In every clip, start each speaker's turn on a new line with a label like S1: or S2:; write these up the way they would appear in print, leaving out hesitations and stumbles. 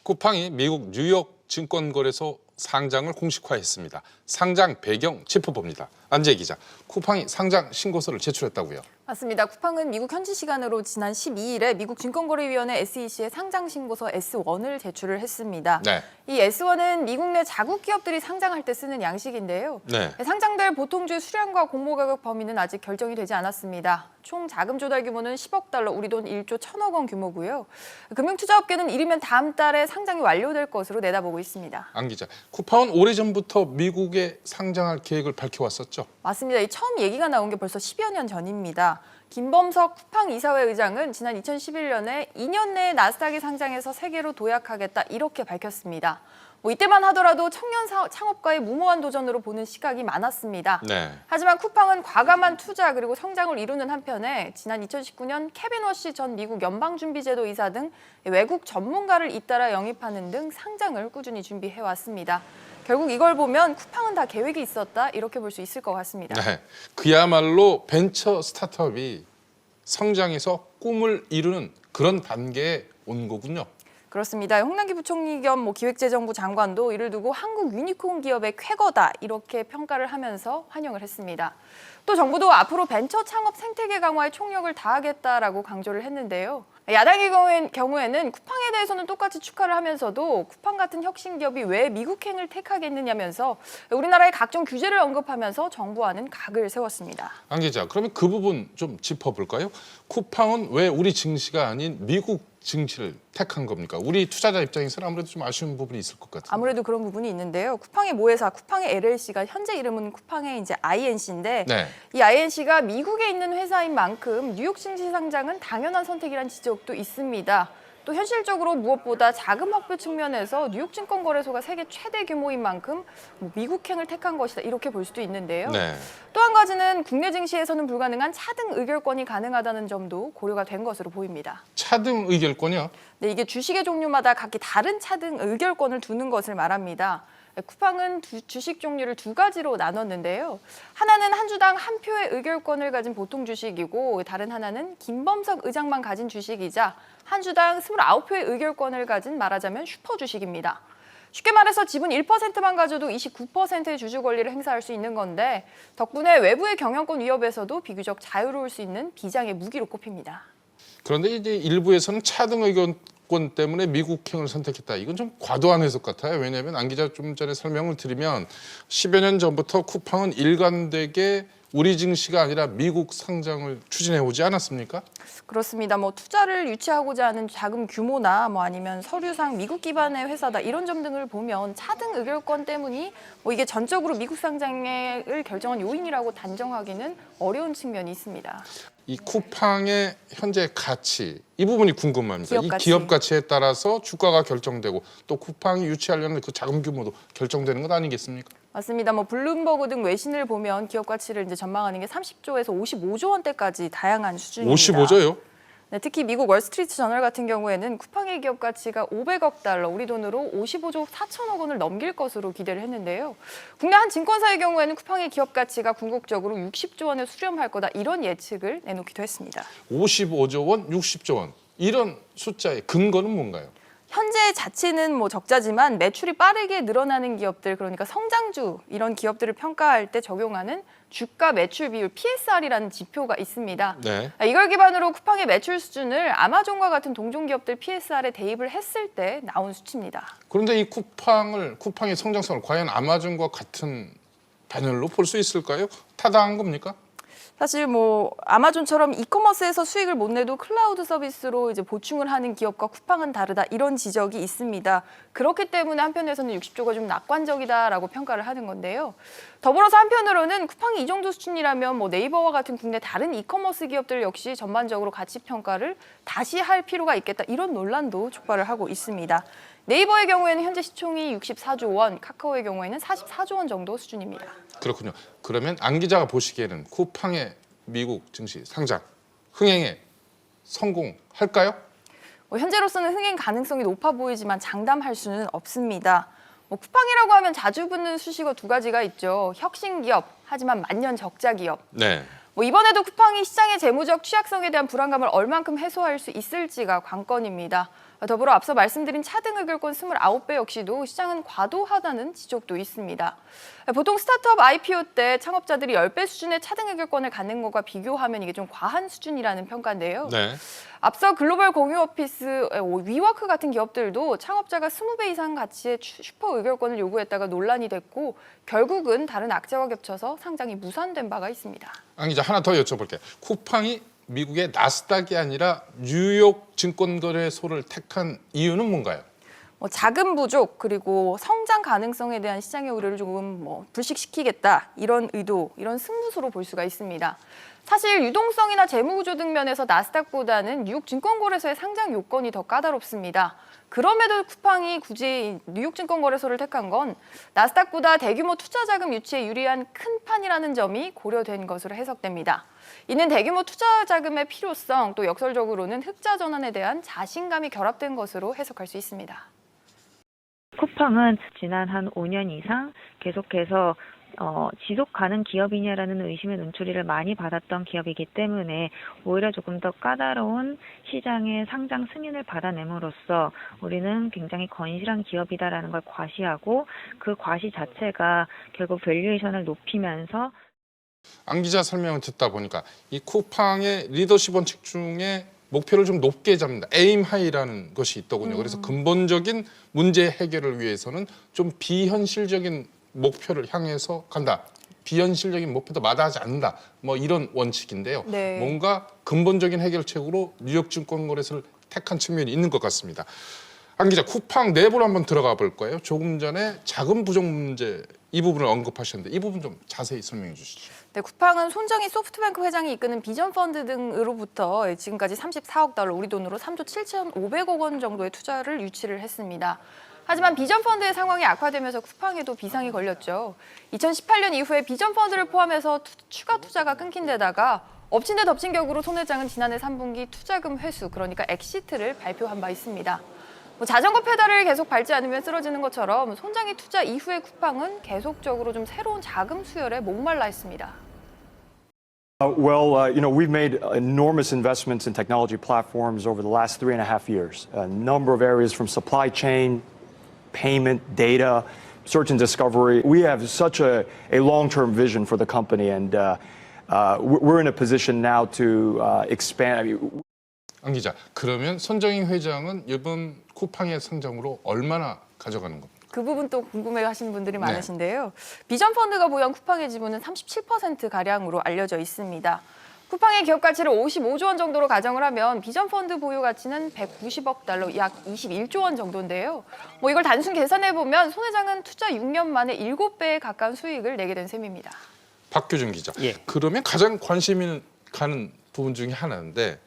S1: 쿠팡이 미국 뉴욕 증권거래소 상장을 공식화했습니다. 상장 배경 짚어봅니다. 안재 기자, 쿠팡이 상장 신고서를 제출했다고요?
S2: 맞습니다. 쿠팡은 미국 현지 시간으로 지난 12일에 미국 증권거래위원회 SEC에 상장 신고서 S1을 제출을 했습니다.
S1: 네.
S2: 이 S1은 미국 내 자국 기업들이 상장할 때 쓰는 양식인데요.
S1: 네.
S2: 상장될 보통주의 수량과 공모 가격 범위는 아직 결정이 되지 않았습니다. 총 자금 조달 규모는 10억 달러, 우리 돈 1조 1천억 원 규모고요. 금융투자업계는 이르면 다음 달에 상장이 완료될 것으로 내다보고 있습니다.
S1: 안 기자, 쿠팡은 오래전부터 미국에 상장할 계획을 밝혀왔었죠?
S2: 맞습니다. 이 처음 얘기가 나온 게 벌써 10여 년 전입니다. 김범석 쿠팡 이사회 의장은 지난 2011년에 2년 내에 나스닥에 상장해서 세계로 도약하겠다 이렇게 밝혔습니다. 이때만 하더라도 청년 창업가의 무모한 도전으로 보는 시각이 많았습니다.
S1: 네.
S2: 하지만 쿠팡은 과감한 투자 그리고 성장을 이루는 한편에 지난 2019년 케빈 워시 전 미국 연방준비제도 이사 등 외국 전문가를 잇따라 영입하는 등 상장을 꾸준히 준비해왔습니다. 결국 이걸 보면 쿠팡은 다 계획이 있었다 이렇게 볼 수 있을 것 같습니다.
S1: 네. 그야말로 벤처 스타트업이 성장해서 꿈을 이루는 그런 단계에 온 거군요.
S2: 그렇습니다. 홍남기 부총리 겸 기획재정부 장관도 이를 두고 한국 유니콘 기업의 쾌거다 이렇게 평가를 하면서 환영을 했습니다. 또 정부도 앞으로 벤처 창업 생태계 강화에 총력을 다하겠다라고 강조를 했는데요. 야당의 경우에는 쿠팡에 대해서는 똑같이 축하를 하면서도 쿠팡 같은 혁신 기업이 왜 미국행을 택하겠느냐면서 우리나라의 각종 규제를 언급하면서 정부와는 각을 세웠습니다.
S1: 안 기자, 그러면 그 부분 좀 짚어볼까요? 쿠팡은 왜 우리 증시가 아닌 미국 증시를 택한 겁니까? 우리 투자자 입장에서는 아무래도 좀 아쉬운 부분이 있을 것 같아요.
S2: 아무래도 그런 부분이 있는데요. 쿠팡의 모회사, 쿠팡의 LLC가 현재 이름은 쿠팡의 이제 INC인데
S1: 네.
S2: 이 INC가 미국에 있는 회사인 만큼 뉴욕 증시 상장은 당연한 선택이란 지적도 있습니다. 또 현실적으로 무엇보다 자금 확보 측면에서 뉴욕 증권거래소가 세계 최대 규모인 만큼 미국행을 택한 것이다 이렇게 볼 수도 있는데요.
S1: 네.
S2: 또 한 가지는 국내 증시에서는 불가능한 차등 의결권이 가능하다는 점도 고려가 된 것으로 보입니다.
S1: 차등 의결권이요?
S2: 네, 이게 주식의 종류마다 각기 다른 차등 의결권을 두는 것을 말합니다. 쿠팡은 주식 종류를 두 가지로 나눴는데요. 하나는 한 주당 한 표의 의결권을 가진 보통 주식이고 다른 하나는 김범석 의장만 가진 주식이자 한 주당 29표의 의결권을 가진 말하자면 슈퍼 주식입니다. 쉽게 말해서 지분 1%만 가져도 29%의 주주 권리를 행사할 수 있는 건데 덕분에 외부의 경영권 위협에서도 비교적 자유로울 수 있는 비장의 무기로 꼽힙니다.
S1: 그런데 이제 일부에서는 차등 의결권 때문에 미국행을 선택했다. 이건 좀 과도한 해석 같아요. 왜냐하면 안 기자 좀 전에 설명을 드리면 10여 년 전부터 쿠팡은 일관되게 우리 증시가 아니라 미국 상장을 추진해 오지 않았습니까?
S2: 그렇습니다. 투자를 유치하고자 하는 자금 규모나 아니면 서류상 미국 기반의 회사다 이런 점 등을 보면 차등 의결권 때문이 이게 전적으로 미국 상장을 결정한 요인이라고 단정하기는 어려운 측면이 있습니다.
S1: 이 쿠팡의 현재 가치 이 부분이 궁금합니다.
S2: 기업
S1: 이
S2: 가치.
S1: 기업 가치에 따라서 주가가 결정되고 또 쿠팡이 유치하려는 그 자금 규모도 결정되는 것 아니겠습니까?
S2: 맞습니다. 블룸버그 등 외신을 보면 기업 가치를 이제 전망하는 게 30조에서 55조 원대까지 다양한 수준입니다.
S1: 55조요?
S2: 네, 특히 미국 월스트리트 저널 같은 경우에는 쿠팡의 기업 가치가 500억 달러, 우리 돈으로 55조 4천억 원을 넘길 것으로 기대를 했는데요. 국내 한 증권사의 경우에는 쿠팡의 기업 가치가 궁극적으로 60조 원에 수렴할 거다 이런 예측을 내놓기도 했습니다.
S1: 55조 원, 60조 원 이런 숫자의 근거는 뭔가요?
S2: 현재 자체는 적자지만 매출이 빠르게 늘어나는 기업들, 그러니까 성장주 이런 기업들을 평가할 때 적용하는 주가 매출 비율 PSR이라는 지표가 있습니다.
S1: 네.
S2: 이걸 기반으로 쿠팡의 매출 수준을 아마존과 같은 동종 기업들 PSR에 대입을 했을 때 나온 수치입니다.
S1: 그런데 이 쿠팡의 성장성을 과연 아마존과 같은 반열로 볼 수 있을까요? 타당한 겁니까?
S2: 사실 아마존처럼 이커머스에서 수익을 못 내도 클라우드 서비스로 이제 보충을 하는 기업과 쿠팡은 다르다 이런 지적이 있습니다. 그렇기 때문에 한편에서는 60조가 좀 낙관적이다라고 평가를 하는 건데요. 더불어서 한편으로는 쿠팡이 이 정도 수준이라면 네이버와 같은 국내 다른 이커머스 기업들 역시 전반적으로 가치 평가를 다시 할 필요가 있겠다 이런 논란도 촉발을 하고 있습니다. 네이버의 경우에는 현재 시총이 64조 원, 카카오의 경우에는 44조 원 정도 수준입니다.
S1: 그렇군요. 그러면 안 기자가 보시기에는 쿠팡의 미국 증시 상장 흥행에 성공할까요?
S2: 현재로서는 흥행 가능성이 높아 보이지만 장담할 수는 없습니다. 쿠팡이라고 하면 자주 붙는 수식어 두 가지가 있죠. 혁신 기업, 하지만 만년 적자 기업.
S1: 네.
S2: 이번에도 쿠팡이 시장의 재무적 취약성에 대한 불안감을 얼만큼 해소할 수 있을지가 관건입니다. 더불어 앞서 말씀드린 차등 의결권 29배 역시도 시장은 과도하다는 지적도 있습니다. 보통 스타트업 IPO 때 창업자들이 10배 수준의 차등 의결권을 갖는 것과 비교하면 이게 좀 과한 수준이라는 평가인데요.
S1: 네.
S2: 앞서 글로벌 공유 오피스 위워크 같은 기업들도 창업자가 20배 이상 가치의 슈퍼 의결권을 요구했다가 논란이 됐고 결국은 다른 악재와 겹쳐서 상장이 무산된 바가 있습니다.
S1: 안 기자 하나 더 여쭤볼게요. 쿠팡이 미국의 나스닥이 아니라 뉴욕 증권거래소를 택한 이유는 뭔가요?
S2: 자금 부족 그리고 성장 가능성에 대한 시장의 우려를 조금 불식시키겠다 이런 의도, 이런 승부수로 볼 수가 있습니다. 사실 유동성이나 재무구조 등 면에서 나스닥보다는 뉴욕 증권거래소의 상장 요건이 더 까다롭습니다. 그럼에도 쿠팡이 굳이 뉴욕 증권거래소를 택한 건 나스닥보다 대규모 투자 자금 유치에 유리한 큰 판이라는 점이 고려된 것으로 해석됩니다. 이는 대규모 투자 자금의 필요성, 또 역설적으로는 흑자 전환에 대한 자신감이 결합된 것으로 해석할 수 있습니다.
S3: 쿠팡은 지난 한 5년 이상 계속해서 지속 가능 기업이냐라는 의심의 눈초리를 많이 받았던 기업이기 때문에 오히려 조금 더 까다로운 시장의 상장 승인을 받아냄으로써 우리는 굉장히 건실한 기업이다라는 걸 과시하고 그 과시 자체가 결국 밸류에이션을 높이면서
S1: 안 기자 설명을 듣다 보니까 이 쿠팡의 리더십 원칙 중에 목표를 좀 높게 잡는다. 에임 하이라는 것이 있더군요. 그래서 근본적인 문제 해결을 위해서는 좀 비현실적인 목표를 향해서 간다. 비현실적인 목표도 마다하지 않는다. 뭐 이런 원칙인데요.
S2: 네.
S1: 뭔가 근본적인 해결책으로 뉴욕 증권거래소를 택한 측면이 있는 것 같습니다. 안 기자, 쿠팡 내부로 한번 들어가 볼 거예요. 조금 전에 자금 부족 문제 이 부분을 언급하셨는데 이 부분 좀 자세히 설명해 주시죠.
S2: 네, 쿠팡은 손정희 소프트뱅크 회장이 이끄는 비전펀드 등으로부터 지금까지 34억 달러, 우리 돈으로 3조 7,500억 원 정도의 투자를 유치를 했습니다. 하지만 비전펀드의 상황이 악화되면서 쿠팡에도 비상이 걸렸죠. 2018년 이후에 비전펀드를 포함해서 추가 투자가 끊긴 데다가 엎친 데 덮친 격으로 손 회장은 지난해 3분기 투자금 회수, 그러니까 엑시트를 발표한 바 있습니다. 자전거 페달을 계속 밟지 않으면 쓰러지는 것처럼 손정희 투자 이후에 쿠팡은 계속적으로 좀 새로운 자금 수혈에 목말라 했습니다.
S4: We've made enormous investments in technology platforms over the last 3.5 years. A number of areas from supply chain, payment, data, search and discovery. We have such a long-term vision for the company, and we're in a position now to expand.
S1: 안 기자, 그러면 손정희 회장은 이번 쿠팡의 상장으로 얼마나 가져가는 겁니까?
S2: 그 부분 또 궁금해하시는 분들이 많으신데요. 비전펀드가 보유한 쿠팡의 지분은 37%가량으로 알려져 있습니다. 쿠팡의 기업 가치를 55조 원 정도로 가정을 하면 비전펀드 보유 가치는 190억 달러, 약 21조 원 정도인데요. 이걸 단순 계산해보면 손 회장은 투자 6년 만에 7배에 가까운 수익을 내게 된 셈입니다.
S1: 박규준 기자,
S5: 예.
S1: 그러면 가장 관심이 가는 부분 중에 하나인데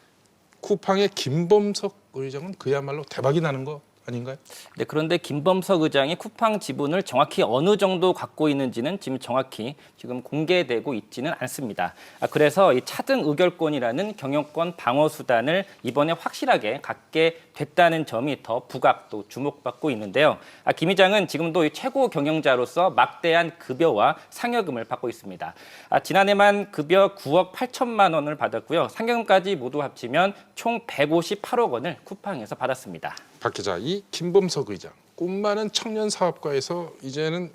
S1: 쿠팡의 김범석 의장은 그야말로 대박이 나는 거 아닌가요?
S5: 네, 그런데 김범석 의장이 쿠팡 지분을 정확히 어느 정도 갖고 있는지는 지금 공개되고 있지는 않습니다. 그래서 이 차등 의결권이라는 경영권 방어 수단을 이번에 확실하게 갖게 됐다는 점이 더 부각 또 주목받고 있는데요. 김 의장은 지금도 이 최고 경영자로서 막대한 급여와 상여금을 받고 있습니다. 지난해만 급여 9억 8천만 원을 받았고요. 상여금까지 모두 합치면 총 158억 원을 쿠팡에서 받았습니다.
S1: 박 기자, 이 김범석 의장, 꿈 많은 청년 사업가에서 이제는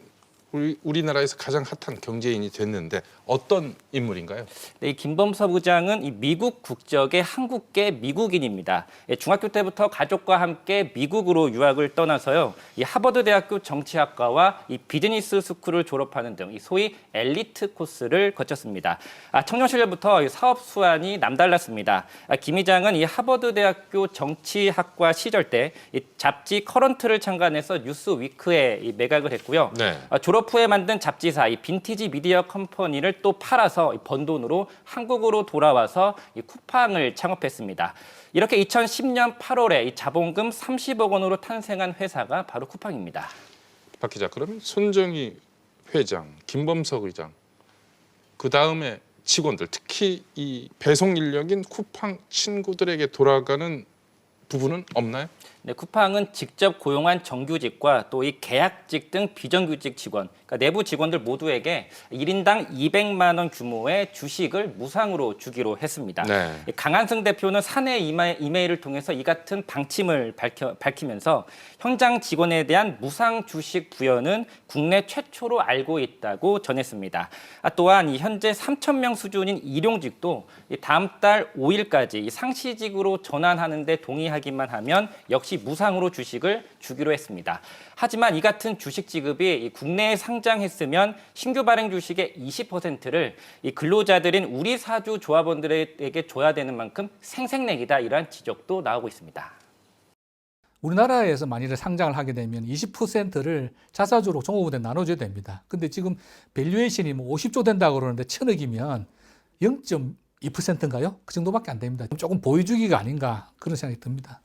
S1: 우리나라에서 가장 핫한 경제인이 됐는데 어떤 인물인가요?
S5: 네, 이 김범석 의장은 이 미국 국적의 한국계 미국인입니다. 중학교 때부터 가족과 함께 미국으로 유학을 떠나서요. 이 하버드 대학교 정치학과와 이 비즈니스 스쿨을 졸업하는 등 이 소위 엘리트 코스를 거쳤습니다. 청년 시절부터 사업 수완이 남달랐습니다. 김 의장은 이 하버드 대학교 정치학과 시절 때 이 잡지 커런트를 창간해서 뉴스위크에 매각을 했고요.
S1: 네.
S5: 졸업 후에 만든 잡지사 이 빈티지 미디어 컴퍼니를 또 팔아서 번 돈으로 한국으로 돌아와서 이 쿠팡을 창업했습니다. 이렇게 2010년 8월에 이 자본금 30억 원으로 탄생한 회사가 바로 쿠팡입니다.
S1: 박 기자, 그러면 손정희 회장, 김범석 의장, 그 다음에 직원들, 특히 이 배송 인력인 쿠팡 친구들에게 돌아가는 부분은 없나요?
S5: 네, 쿠팡은 직접 고용한 정규직과 또 이 계약직 등 비정규직 직원, 그러니까 내부 직원들 모두에게 1인당 200만 원 규모의 주식을 무상으로 주기로 했습니다.
S1: 네.
S5: 강한승 대표는 사내 이메일을 통해서 이 같은 방침을 밝히면서 현장 직원에 대한 무상 주식 부여는 국내 최초로 알고 있다고 전했습니다. 또한 현재 3,000명 수준인 일용직도 다음 달 5일까지 상시직으로 전환하는 데 동의하기만 하면 역시 무상으로 주식을 주기로 했습니다. 하지만 이 같은 주식 지급이 국내에 상장했으면 신규 발행 주식의 20%를 이 근로자들인 우리 사주 조합원들에게 줘야 되는 만큼 생색내기다, 이러한 지적도 나오고 있습니다.
S6: 우리나라에서 만일에 상장을 하게 되면 20%를 자사주로 종업원에 나눠줘야 됩니다. 근데 지금 밸류에이션이 뭐 50조 된다고 그러는데 1,000억이면 0.2%인가요? 그 정도밖에 안 됩니다. 조금 보여주기가 아닌가 그런 생각이 듭니다.